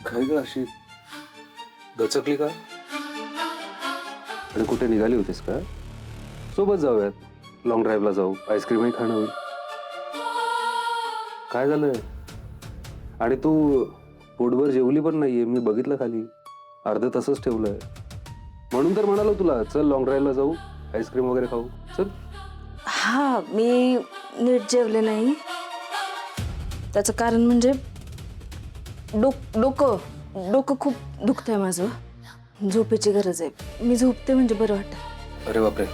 काय ग अशी दचकली का? आणि कुठे निघाली होतीस का? सोबत जाऊयात, लॉंग ड्राईव्हला जाऊ, आईस्क्रीमही खाणं होईल. काय झालंय? आणि तू पोटभर जेवली पण नाहीये, मी बघितलं खाली. अर्ध तसंच ठेवलंय. म्हणून तर म्हणालो तुला, चल लॉंग ड्राईव्हला जाऊ, आईस्क्रीम वगैरे खाऊ. चल. हा, मी नीट जेवले नाही. त्याचं कारण म्हणजे डोकं खूप दुखतंय माझं. झोपेची गरज आहे. मी झोपते म्हणजे बरं वाटतं. अरे बापरे,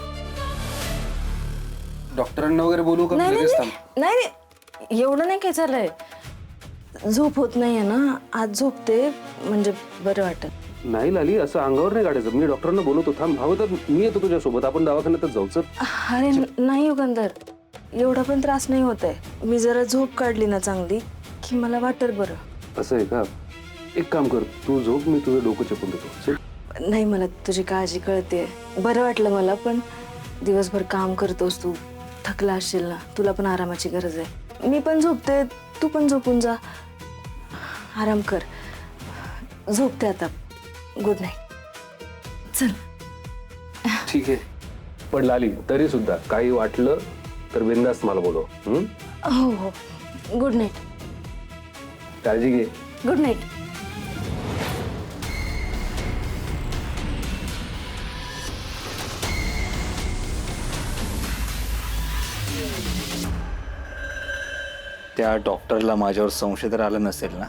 डॉक्टरांना वगैरे बोलू का? नाही लगेच नाही थांब. नाही, एवढं नाही काय झालंय. झोप होत नाहीये ना, आज झोपते म्हणजे बरं वाटत. नाही लाली, असं अंगावर नाही काढायचं. मी डॉक्टरांना बोलवतो. थांब, हवं तर मी येतो तुझ्यासोबत, आपण दवाखान्यातच जाऊ. चल. अरे नाही युगंधर, एवढा पण त्रास नाही होत आहे. मी जरा झोप काढली ना चांगली की मला वाटेल बरं. असं आहे का? एक काम कर, तू झोप, मी तुझं डोकं चेपून देतो. चल. नाही, मला तुझी काळजी कळते. बरं वाटलं मला, पण दिवसभर काम करतोस तू, थकला असशील ना. तुला पण आरामाची गरज आहे. मी पण झोपते, तू पण झोपून जा. आराम कर. झोपते आता. Good night. चल. ठीक आहे. पण लाली, तरी सुद्धा काही वाटलं तर बिनधास्त मला बोलव. हो हो, गुड नाईट. काळजी घे. Good night. त्या डॉक्टरला माझ्यावर संशय तर आला नसेल ना?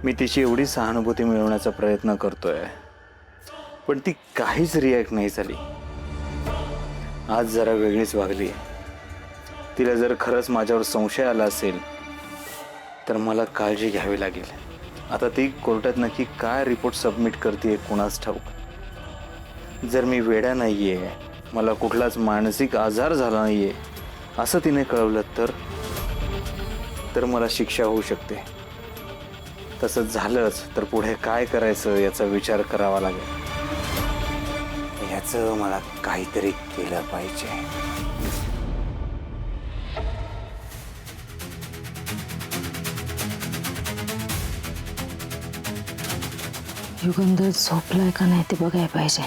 मी तिची एवढी सहानुभूती मिळवण्याचा प्रयत्न करतोय, पण ती काहीच रिॲक्ट नाही झाली. आज जरा वेगळीच वागली. तिला जर खरंच माझ्यावर संशय आला असेल तर मला काळजी घ्यावी लागेल. आता ती कोर्टात नक्की काय रिपोर्ट सबमिट करते कुणास ठाऊक. जर मी वेडा नाहीये, मला कुठलाच मानसिक आजार झाला नाहीये असं तिने कळवलं तर मला शिक्षा होऊ शकते. तसंच झालंच तर पुढे काय करायचं याचा विचार करावा लागेल. याचं मला काहीतरी केलं पाहिजे. युगंधर झोपलाय का नाही ते बघायला पाहिजे.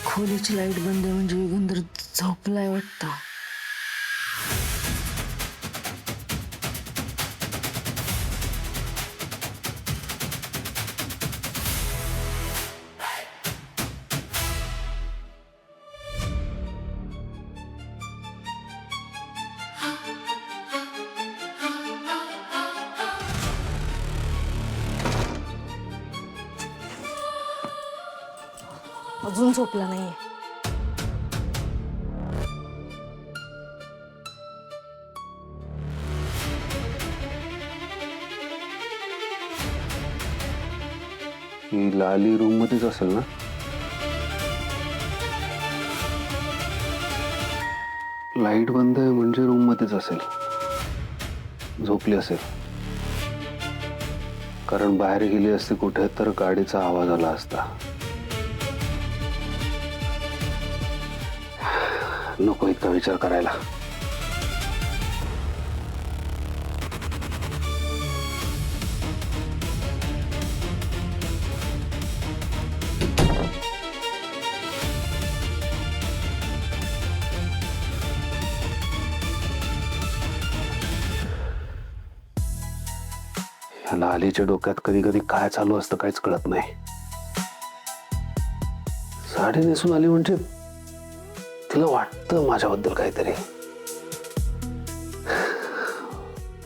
खोलीची लाईट बंद आहे म्हणजे युगंधर झोपलाय वाटतं. अजून झोपला नाहीये. ही लाली रूम मध्येच असेल ना? लाईट बंद आहे म्हणजे रूम मध्येच असेल. झोपली असेल. कारण बाहेर गेली असते कुठे तर गाडीचा आवाज आला असता. नको इतका विचार करायला. या लालीच्या डोक्यात कधी कधी काय चालू असतं काहीच कळत नाही. साडी नेसून आली म्हणजे तिला वाटतं माझ्याबद्दल काहीतरी.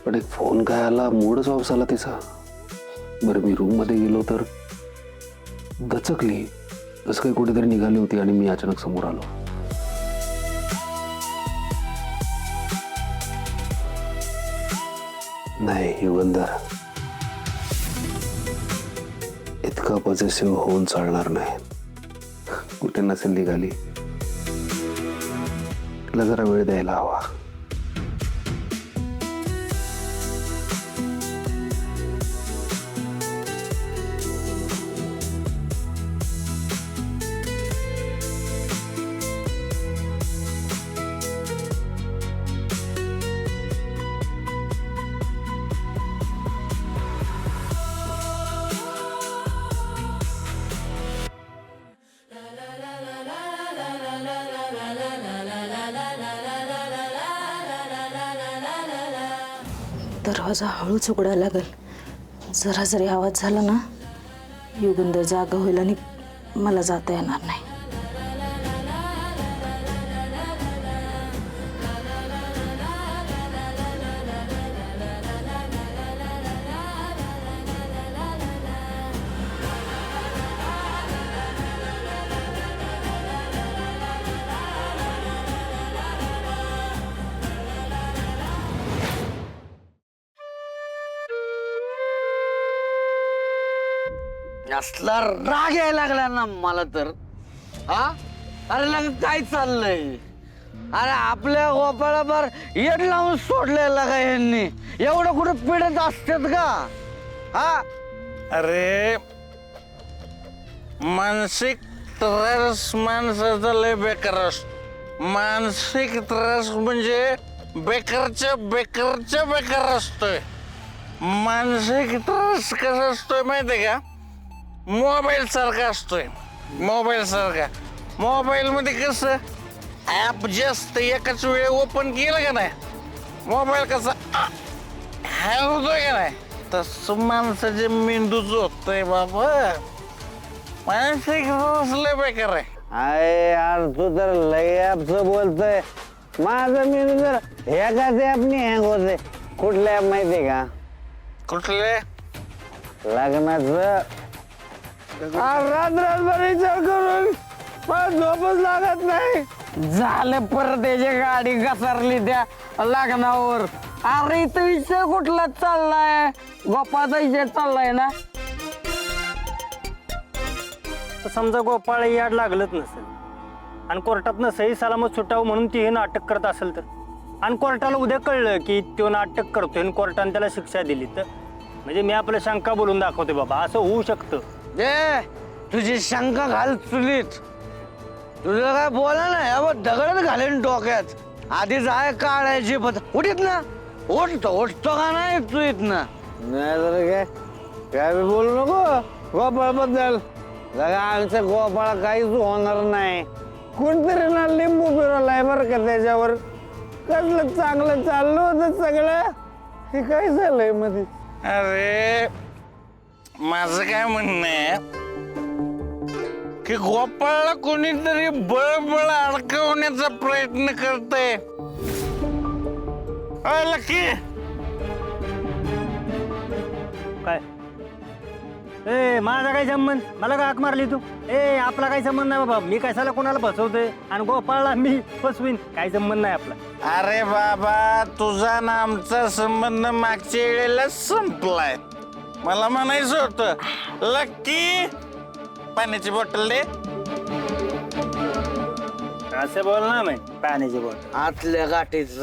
पण एक फोन काय आला, मूडच ऑफ झाला तिचा. बरं, मी रूम मध्ये गेलो तर दचकली. असं काही कुठेतरी निघाली होती आणि मी अचानक समोर आलो. नाही युगंधर, इतका पॉझिटिव्ह होऊन चालणार नाही. कुठे नसेल निघाली. तिला जरा वेळ द्यायला हवा. दरवाजा हळूच उघडायला लागेल. जरा जरी आवाज झाला ना, युगंधर जागा होईल आणि मला जाता येणार नाही. असला राग यायला लागला ना मला तर. हा अरे लग काय चाललंय? अरे आपल्या गोपाळावर येड लावून सोडलेला का यांनी? एवढं कुठं पिढत असतात का? हा अरे मानसिक त्रास माणसाचा लय बेकार असतो. मानसिक त्रास म्हणजे बेकारच्या बेकार असतोय. मानसिक त्रास कसा असतोय माहितीये का? मोबाईल सारखा असतोय. मोबाईल मध्ये कसं ऍप जास्त एकाच वेळे ओपन केलं का नाही, मोबाईल कसा हँग होतोय का नाही, तसं माणसाचे मेंदूच होतोय बाबा. मानसिक त्रास लय बेकार आहे. अरे यार तू तर लय ॲपचं बोलतोय. माझं मेंदू तर एकाच ॲपनी हँग होते. कुठल्या ॲप माहितीये का? कुठले? लग्नाचं. रात्रभर विचार करून मला झोपच लागत नाही. झालं परत त्याची गाडी घसरली त्या लग्नावर. अरे इथं विषय कुठला चाललाय? गोपाचा विषय चाललाय ना. समजा गोपाळ याड लागलंच नसेल आणि कोर्टातनं सही सलामत सुटावं म्हणून ती हे नाटक करत असेल तर, आणि कोर्टाला उद्या कळलं की तो नाटक करतोय आणि कोर्टाने त्याला शिक्षा दिली तर, म्हणजे मी आपल्या शंका बोलून दाखवते बाबा, असं होऊ शकतं. तुझी शंका घाल चुलीत. तुझं काय बोला ना, यावर दगडच घालेन डोक्यात. आधी जाय काढायची पद्धत. उठीत ना, उठतो का नाही तू इथनं? नाही तर काय बी बोलू नको गोपाळ बद्दल. आमच्या गोपाळा काहीच होणार नाही. कोणतरी ना लिंबू फिरवलाय बरं का त्याच्यावर. कसलं चांगलं चाललं होतं सगळं, हे काय झालंय मध्ये? अरे माझं काय म्हणणं आहे की गोपाळला कोणीतरी बळबळ अडकवण्याचा प्रयत्न करतंय. लकी काय ए माझा काय संबंध? मला का हाक मारली तू? आपला काही संबंध नाही बाबा. मी कशाला कोणाला फसवतोय आणि गोपाळला मी फसवीन? काही संबंध नाही आपला. अरे बाबा, तुझा ना आमचा संबंध मागच्या वेळेला संपलाय. मला म्हणायचं होतं लकी पाण्याची बॉटल दे. असं बोल ना मी पाण्याची बॉटल आतल्या गाठीच